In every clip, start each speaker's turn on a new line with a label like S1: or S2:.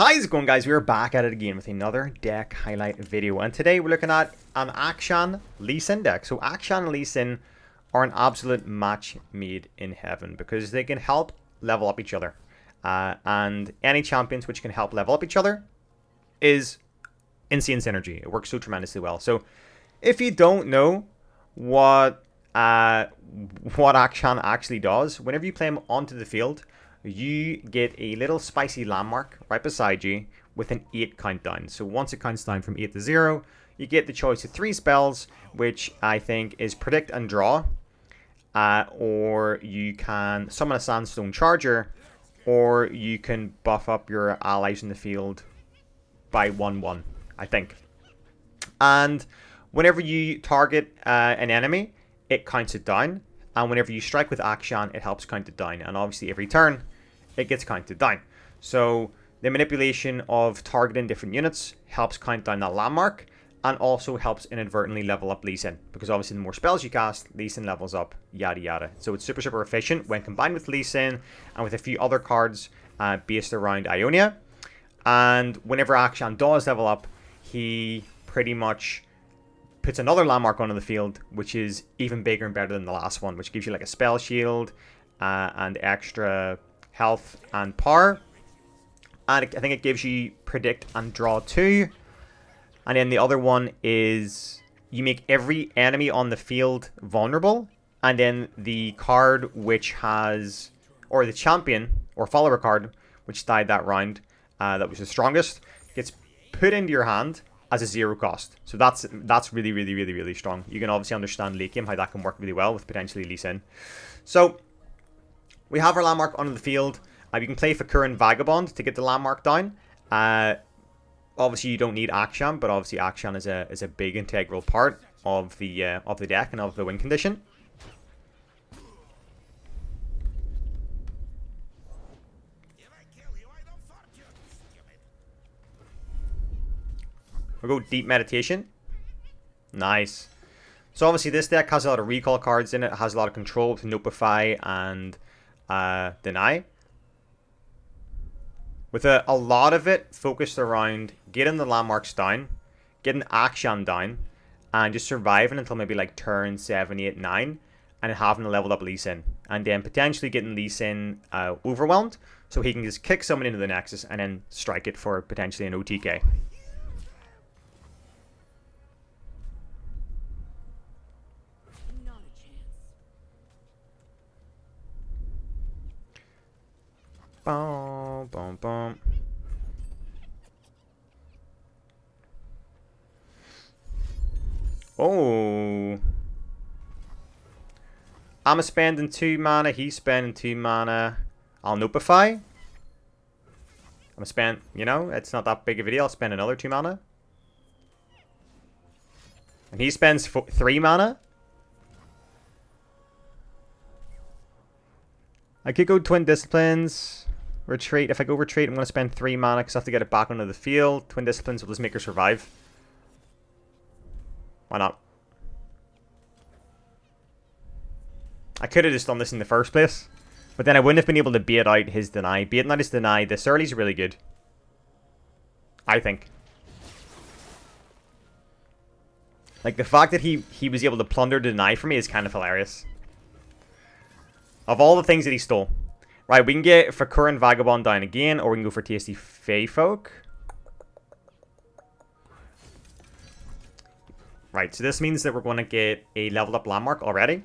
S1: How's it going, guys? We're back at it again with another deck highlight video, and today we're looking at an Akshan Lee Sin deck. So Akshan and Lee Sin are an absolute match made in heaven because they can help level up each other, and any champions which can help level up each other is insane synergy. It works so tremendously well. So if you don't know what Akshan actually does, whenever you play him onto the field, you get a little spicy landmark right beside you with an 8 countdown. So once it counts down from 8 to 0, you get the choice of 3 spells, which I think is Predict and Draw, or you can summon a Sandstone Charger, or you can buff up your allies in the field by 1/1, I think. And whenever you target an enemy, it counts it down. And whenever you strike with Akshan, it helps count it down. And obviously every turn, it gets counted down. So the manipulation of targeting different units helps count down that landmark, and also helps inadvertently level up Lee Sin. Because obviously the more spells you cast, Lee Sin levels up, yada yada. So it's super, super efficient when combined with Lee Sin and with a few other cards based around Ionia. And whenever Akshan does level up, he pretty much puts another landmark onto the field, which is even bigger and better than the last one, which gives you like a spell shield and extra health and power. And I think it gives you Predict and Draw 2. And then the other one is you make every enemy on the field vulnerable, and then the card which has, or the champion or follower card which died that round, that was the strongest, gets put into your hand as a 0 cost. So that's really, really, really, really strong. You can obviously understand late game how that can work really well with potentially Lee Sin. So we have our landmark on the field. You can play Fakuran Vagabond to get the landmark down. Obviously you don't need Akshan, but obviously Akshan is a big integral part of the deck and of the win condition. We'll go Deep Meditation. Nice. So obviously this deck has a lot of recall cards in it. It has a lot of control with Notify and Deny. With a lot of it focused around getting the landmarks down, getting Akshan down, and just surviving until maybe like turn 7, 8, 9, and having a leveled up Lee Sin. And then potentially getting Lee Sin overwhelmed, so he can just kick someone into the Nexus and then strike it for potentially an OTK. Boom, boom, boom. Oh. I'm spending 2 mana. He's spending 2 mana. I'll Notify. I'm gonna spend, you know, it's not that big of a deal. I'll spend another 2 mana. And he spends 3 mana. I could go Twin Disciplines. Retreat. If I go Retreat, I'm going to spend 3 mana because I have to get it back onto the field. Twin Disciplines will just make her survive. Why not? I could have just done this in the first place, but then I wouldn't have been able to bait out his Deny. Baiting out his Deny this early is really good, I think. Like, the fact that he was able to plunder Deny for me is kind of hilarious. Of all the things that he stole. Right, we can get Fakuran Vagabond down again, or we can go for Tasty Fey Folk. Right, so this means that we're going to get a leveled up landmark already.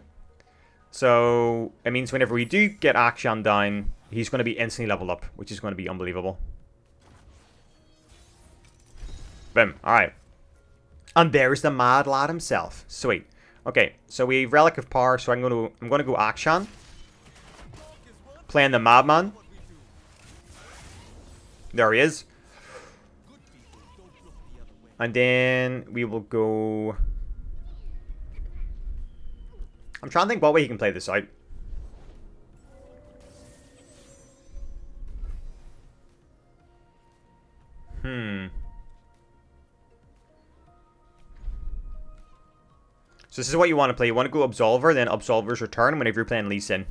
S1: So it means whenever we do get Akshan down, he's going to be instantly leveled up, which is going to be unbelievable. Boom, alright. And there's the mad lad himself. Sweet. Okay, so we have Relic of Power, so I'm going to go Akshan. Playing the Madman. There he is. And then we will go... I'm trying to think what way he can play this out. So this is what you want to play. You want to go Absolver, then Absolver's Return whenever you're playing Lee Sin.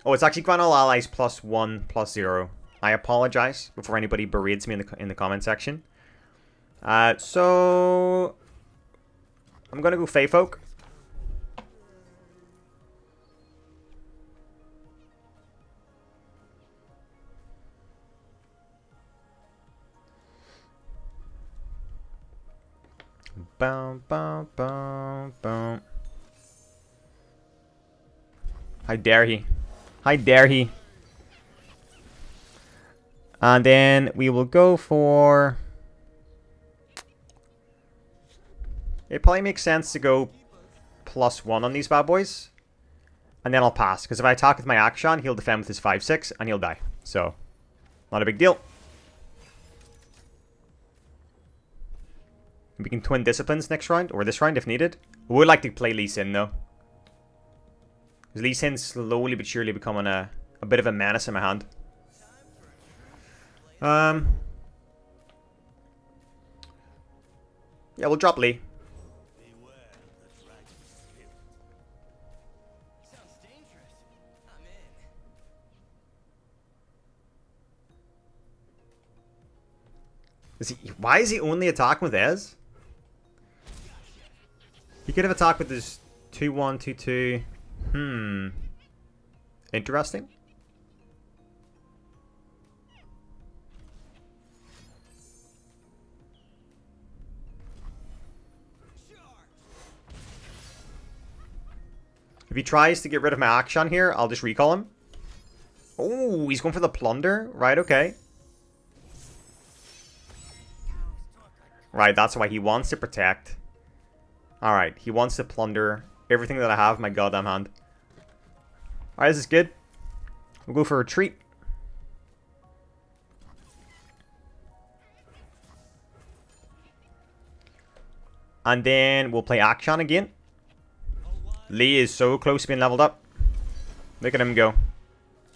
S1: Oh, it's actually grant all allies +1/+0. I apologize before anybody berates me in the comment section. So I'm gonna go Fey Folk. Boom, boom, boom, boom. How dare he? How dare he? And then we will go for... It probably makes sense to go +1 on these bad boys. And then I'll pass. Because if I attack with my Akshan, he'll defend with his 5/6 and he'll die. So, not a big deal. We can twin disciplines next round, or this round if needed. We would like to play Lee Sin though. Because Lee Sin's slowly but surely becoming a bit of a menace in my hand. Yeah, we'll drop Lee. Why is he only attacking with Ez? He could have attacked with his 2-1, 2-2. Interesting. If he tries to get rid of my Akshan here, I'll just recall him. Oh, he's going for the plunder. Right, okay. Right, that's why he wants to protect. Alright, he wants to plunder everything that I have in my goddamn hand. Alright, this is good. We'll go for a retreat. And then we'll play Akshan again. Lee is so close to being leveled up. Look at him go.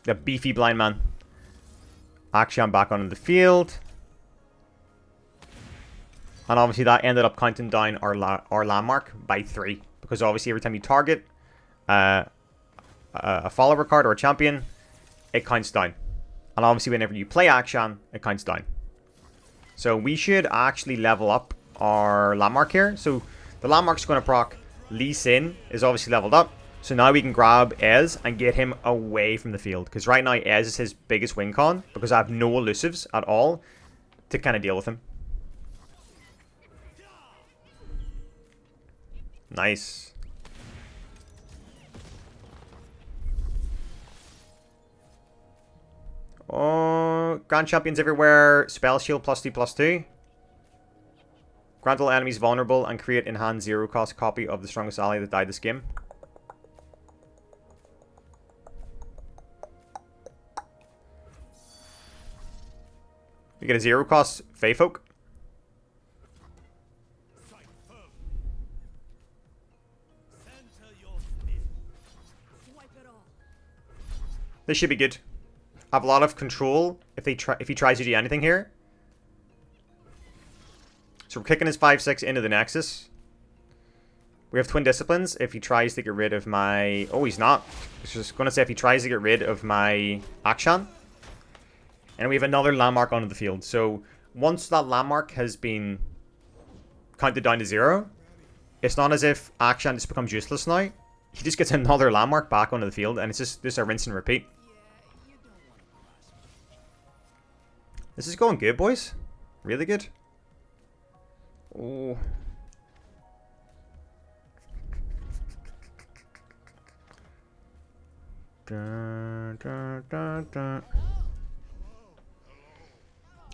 S1: The beefy blind man. Akshan back onto the field. And obviously that ended up counting down our landmark by 3. Because obviously every time you target a follower card or a champion, it counts down. And obviously whenever you play Akshan, it counts down. So we should actually level up our landmark here. So the landmark's going to proc. Lee Sin is obviously leveled up. So now we can grab Ez and get him away from the field. Because right now Ez is his biggest win con. Because I have no elusives at all to kind of deal with him. Nice. Oh, Grand Champions everywhere. Spell Shield +2/+2. Grant all enemies vulnerable and create in hand 0 cost copy of the strongest ally that died this game. We get a 0 cost Fey Folk. This should be good. I have a lot of control if he tries to do anything here. So we're kicking his 5/6 into the Nexus. We have Twin Disciplines if he tries to get rid of my... Oh, he's not. I was just going to say if he tries to get rid of my Akshan. And we have another landmark onto the field. So once that landmark has been counted down to 0, it's not as if Akshan just becomes useless now. He just gets another landmark back onto the field, and it's just a rinse and repeat. This is going good, boys. Really good. Oh. Dun, dun, dun, dun.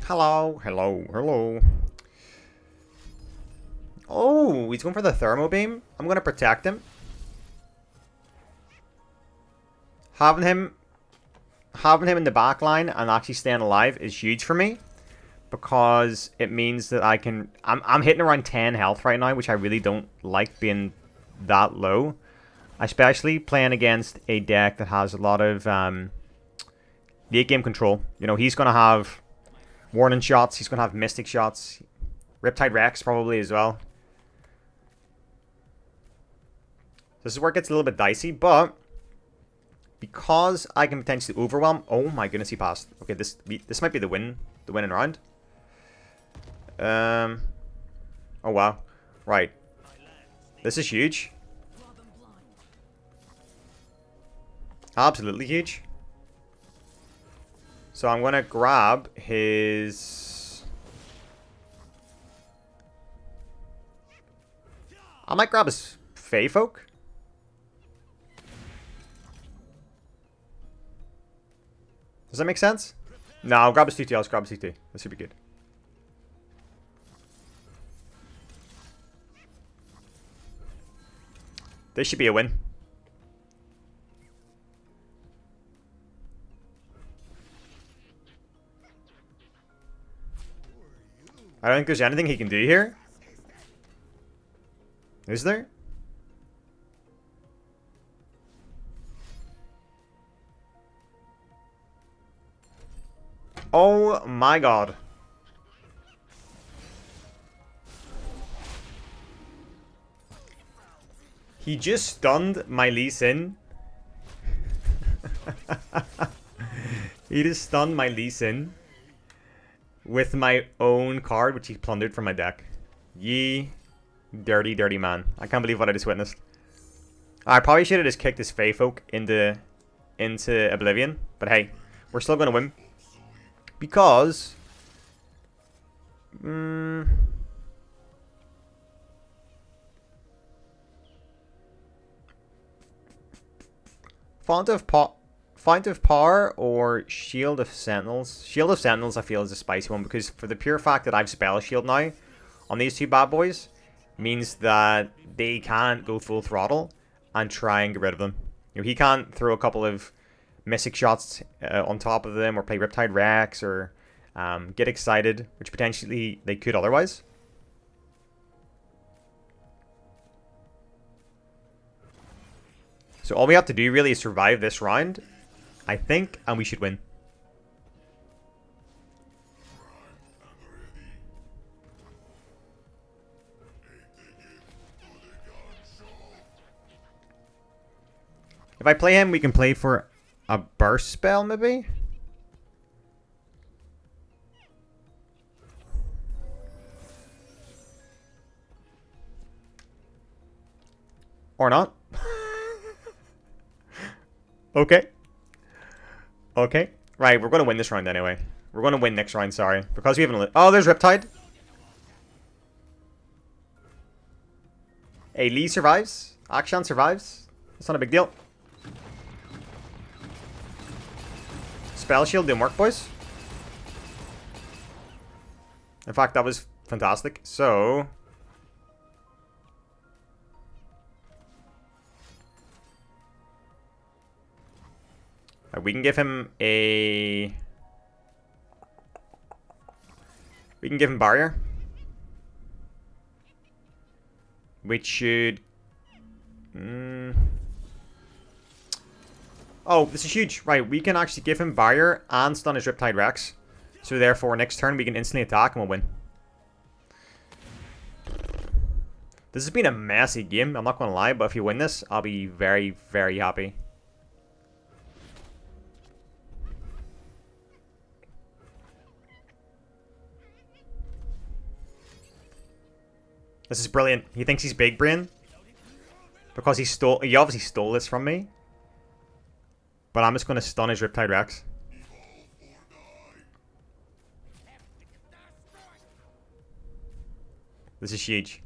S1: Hello, hello, hello. Oh, he's going for the Thermo Beam. I'm going to protect him. Having him in the back line and actually staying alive is huge for me. Because it means that I can... I'm hitting around 10 health right now, which I really don't like being that low. Especially playing against a deck that has a lot of late game control. You know, he's going to have Warning Shots. He's going to have Mystic Shots. Riptide Rex probably as well. This is where it gets a little bit dicey, but because I can potentially overwhelm. Oh my goodness, he passed. Okay, this might be the winning round. Oh wow, right. This is huge. Absolutely huge. So I'm gonna grab his. I might grab his Fey Folk. Does that make sense? No, I'll grab his TT. I'll grab his TT. This should be good. This should be a win. I don't think there's anything he can do here. Is there? Oh my god. He just stunned my Lee Sin. He just stunned my Lee Sin with my own card, which he plundered from my deck. Ye dirty, dirty man. I can't believe what I just witnessed. I probably should have just kicked his Fey Folk into oblivion. But hey, we're still going to win. Because... Font of Power or Shield of Sentinels. Shield of Sentinels I feel is a spicy one, because for the pure fact that I've Spell Shield now on these two bad boys means that they can't go full throttle and try and get rid of them. You know, he can't throw a couple of Mystic shots on top of them, or play Riptide Rex, or get excited, which potentially they could otherwise. So all we have to do really is survive this round, I think, and we should win. If I play him, we can play for a burst spell, maybe? Or not? Okay. Okay. Right, we're going to win this round anyway. We're going to win next round, sorry. Because we haven't... Oh, there's Riptide. Hey, Lee survives. Akshan survives. It's not a big deal. Spell Shield didn't work, boys. In fact, that was fantastic. So... we can give him a... We can give him Barrier. Which should... Oh, this is huge. Right, we can actually give him Barrier and stun his Riptide Rex. So therefore, next turn we can instantly attack and we'll win. This has been a messy game, I'm not going to lie. But if you win this, I'll be very, very happy. This is brilliant. He thinks he's big brain because he obviously stole this from me. But I'm just going to stun his Riptide Rex. This is huge.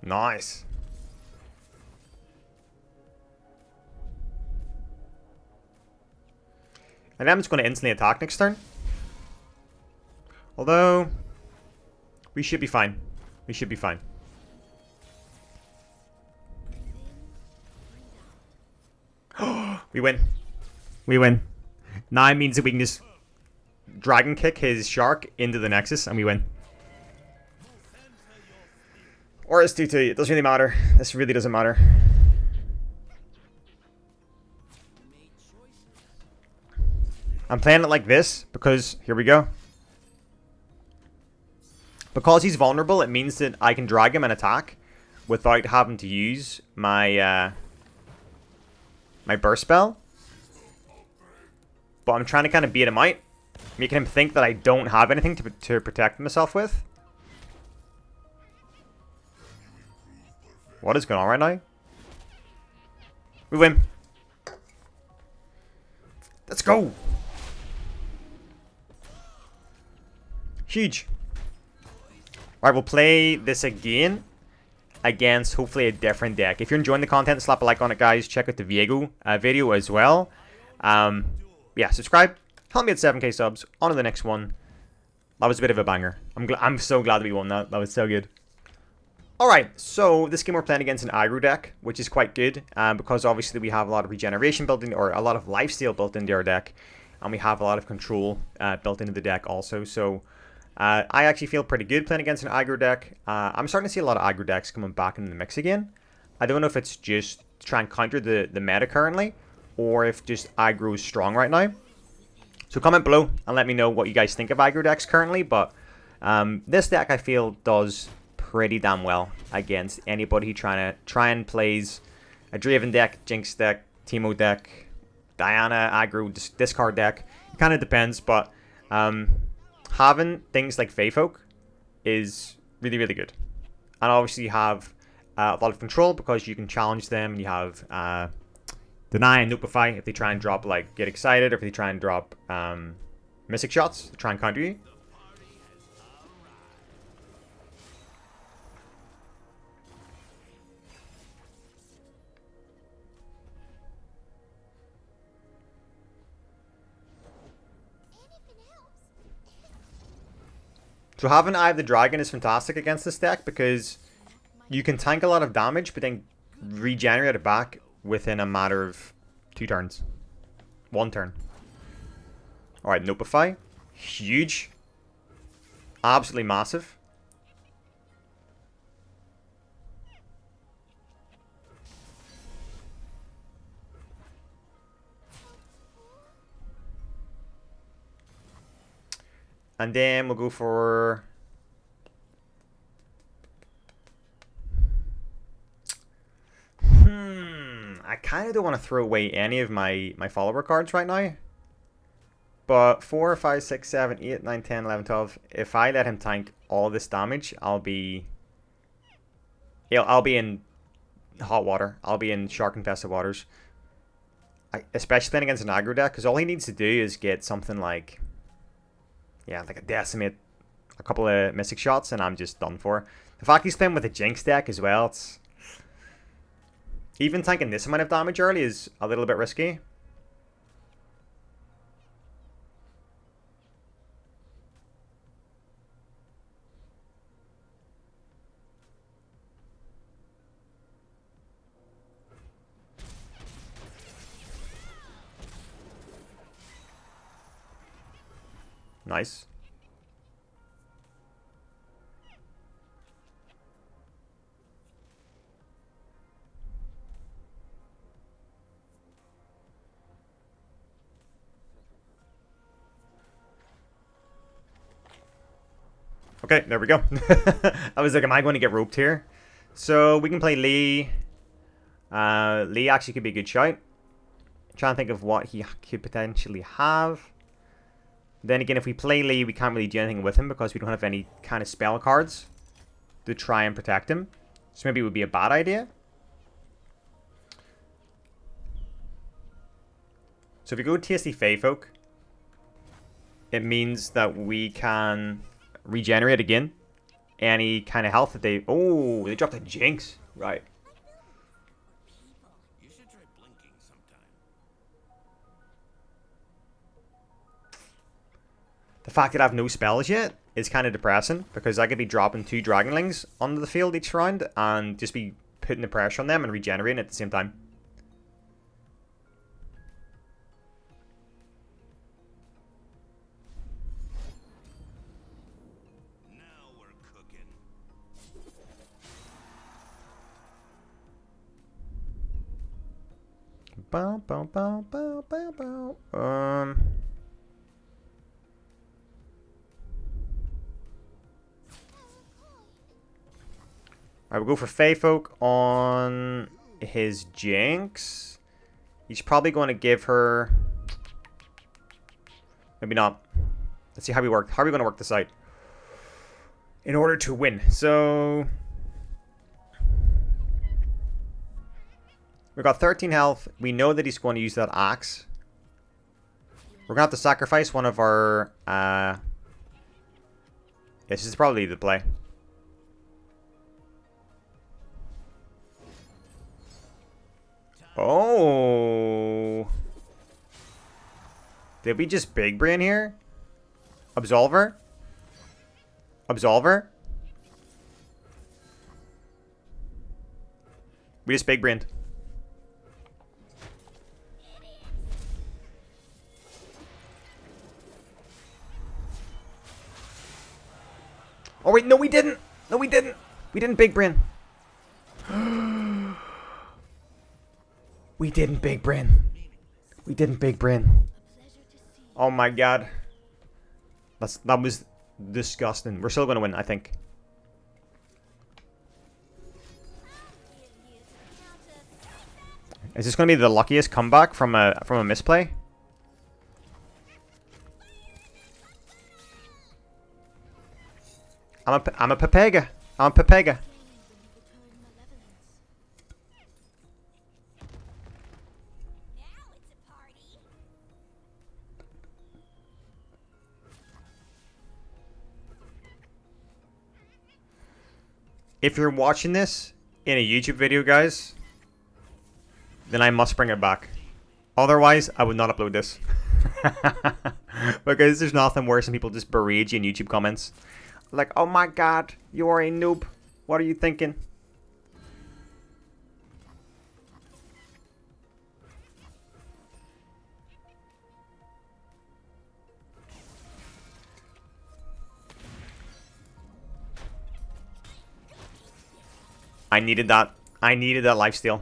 S1: Nice. And I'm just going to instantly attack next turn. Although, we should be fine. We should be fine. We win. We win. Now it means that we can just Dragon Kick his Shark into the Nexus and we win. Or his 2-2. It doesn't really matter. This really doesn't matter. I'm playing it like this because, here we go. Because he's vulnerable, it means that I can drag him and attack without having to use my my burst spell. But I'm trying to kind of beat him out, making him think that I don't have anything to protect myself with. What is going on right now? We win. Let's go. Huge. Alright, we'll play this again against hopefully a different deck. If you're enjoying the content, slap a like on it, guys. Check out the Viego video as well. Yeah, subscribe. Help me at 7k subs. On to the next one. That was a bit of a banger. I'm so glad that we won that. That was so good. Alright, so this game we're playing against an aggro deck, which is quite good, because obviously we have a lot of regeneration built in, or a lot of lifesteal built into our deck, and we have a lot of control built into the deck also. So I actually feel pretty good playing against an aggro deck. I'm starting to see a lot of aggro decks coming back into the mix again. I don't know if it's just to try and counter the meta currently, or if just aggro is strong right now. So comment below and let me know what you guys think of aggro decks currently, but this deck I feel does pretty damn well against anybody who try and plays a Draven deck, Jinx deck, Teemo deck, Diana aggro discard deck. It kind of depends, but having things like Fae Folk is really, really good. And obviously you have a lot of control because you can challenge them. You have Deny and Notify if they try and drop like Get Excited, or if they try and drop Mystic Shots to try and counter you. So having Eye of the Dragon is fantastic against this deck because you can tank a lot of damage, but then regenerate it back within a matter of 2 turns. 1 turn. Alright, Notify. Huge. Absolutely massive. And then we'll go for... I kind of don't want to throw away any of my follower cards right now. But 4, 5, 6, 7, 8, 9, 10, 11, 12. If I let him tank all this damage, I'll be in hot water. I'll be in shark-infested waters. Especially playing against an aggro deck, because all he needs to do is get something like... yeah, like a Decimate, a couple of Mystic Shots, and I'm just done for. The fact he's playing with a Jinx deck as well, it's... even tanking this amount of damage early is a little bit risky. Nice. Okay, there we go. I was like, am I going to get roped here? So we can play Lee. Lee actually could be a good shout. I'm trying to think of what he could potentially have. Then again, if we play Lee, we can't really do anything with him because we don't have any kind of spell cards to try and protect him. So maybe it would be a bad idea. So if we go TSD Fae Folk, it means that we can regenerate again any kind of health that they... oh, they dropped a Jinx. Right. The fact that I have no spells yet is kind of depressing because I could be dropping 2 Dragonlings onto the field each round and just be putting the pressure on them and regenerating at the same time.
S2: Now we're cooking.
S1: Bow, bow, bow, bow, bow, bow. Alright, we'll go for Fey Folk on his Jinx. He's probably going to give her... Maybe not. Let's see how we work. How are we going to work the site? In order to win. So... We've got 13 health. We know that he's going to use that axe. We're going to have to sacrifice one of our... Yes, this is probably the play. Oh. Did we just big brain here? Absolver? Absolver? We just big brained. Oh wait, no we didn't! No we didn't! We didn't big brain. We didn't big brain. We didn't big brain. Oh my god. That was disgusting. We're still gonna win, I think. Is this gonna be the luckiest comeback from a misplay? I'm a Pepega. I'm a Pepega. If you're watching this in a YouTube video, guys, then I must bring it back. Otherwise, I would not upload this. Because there's nothing worse than people just berate you in YouTube comments. Like, oh my god, you are a noob. What are you thinking? I needed that. I needed that lifesteal.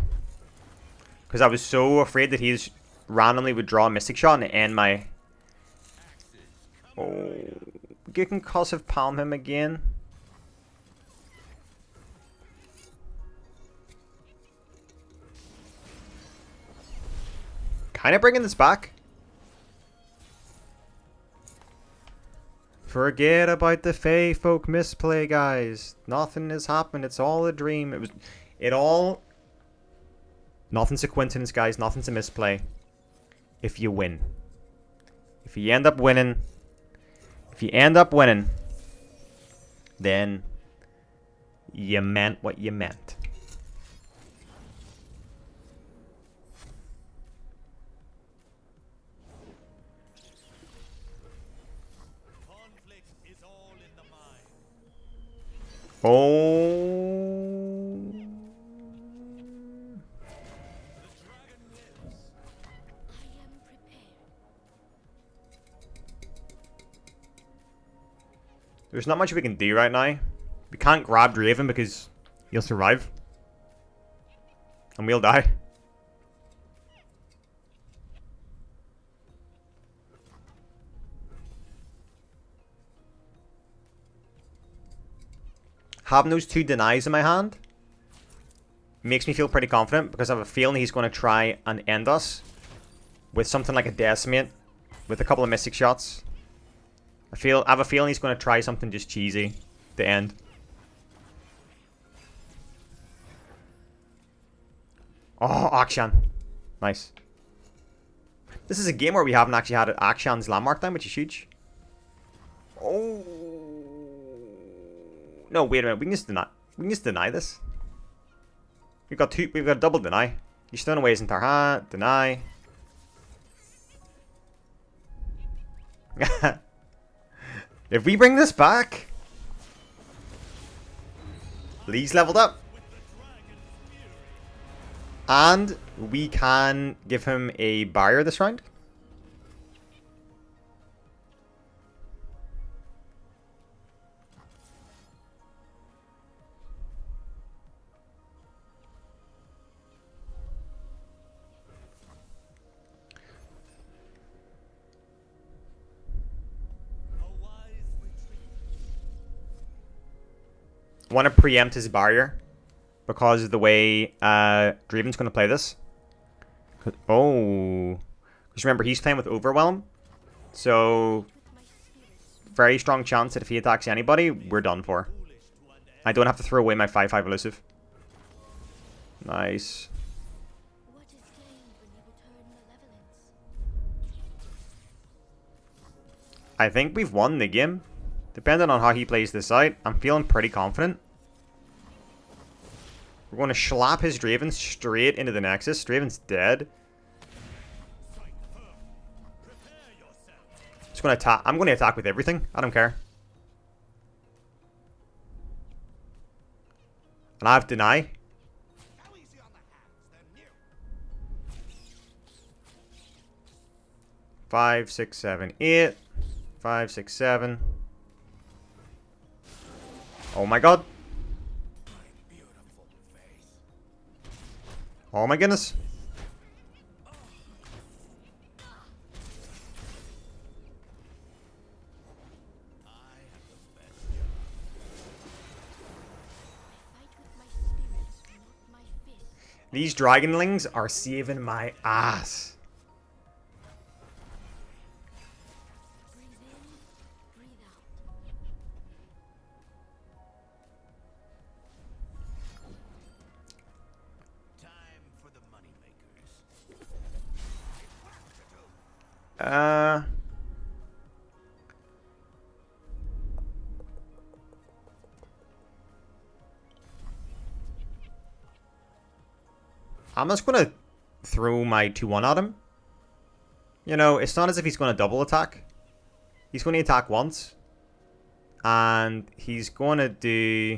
S1: Because I was so afraid that he's randomly would draw a Mystic Shot and end my... Oh... You can concussive palm him again. Kind of bringing this back. Forget about the Fey Folk misplay, guys. Nothing has happened. It's all a dream. Nothing's a coincidence, guys. Nothing's a misplay. If you win. If you end up winning... If you end up winning, then you meant what you meant.
S2: Conflict is all in the mind.
S1: Oh.
S2: The dragon lives.
S3: I am prepared.
S1: There's not much we can do right now. We can't grab Draven because he'll survive. And we'll die. Having those two denies in my hand makes me feel pretty confident because I have a feeling he's going to try and end us with something like a Decimate with a couple of Mystic Shots. I have a feeling he's going to try something just cheesy to end. Oh, Akshan. Nice. This is a game where we haven't actually had Akshan's landmark down, which is huge. Oh. No, wait a minute. We can just deny this. We've got a double deny. He's thrown away his entire hand. Deny. If we bring this back, Lee's leveled up. And we can give him a barrier this round. Want to preempt his barrier because of the way Draven's going to play this. Oh. Because remember, he's playing with Overwhelm. So, very strong chance that if he attacks anybody, we're done for. I don't have to throw away my 5/5 elusive. Nice.
S3: What is gained when you return malevolence?
S1: I think we've won the game. Depending on how he plays this out, I'm feeling pretty confident. We're going to slap his Draven straight into the Nexus. Draven's dead. Just going to attack. I'm going to attack with everything. I don't care. And I have deny. 5, 6, 7, 8. 5, 6, 7. Oh my god. Oh my goodness. These dragonlings are saving my ass.
S3: Breathe in, breathe out.
S2: Time for the money makers.
S1: I'm just gonna throw my 2-1 at him. You know, it's not as if he's gonna double attack. He's gonna attack once. And he's gonna do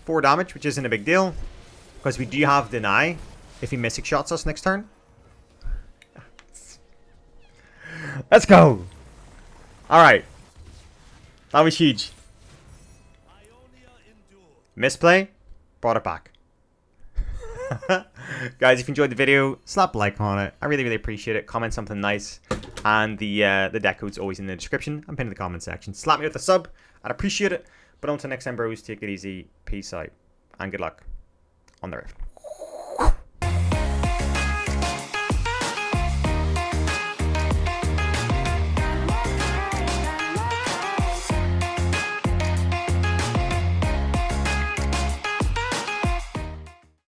S1: 4 damage, which isn't a big deal. Because we do have deny if he mystic shots us next turn. Let's go! Alright. That was huge. Misplay. Brought it back. Guys, if you enjoyed the video, slap a like on it. I really appreciate it. Comment something nice. And the deck code's always in the description and pinned in the comment section. Slap me with a sub. I'd appreciate it. But until next time, bros, take it easy. Peace out. And good luck on the rift.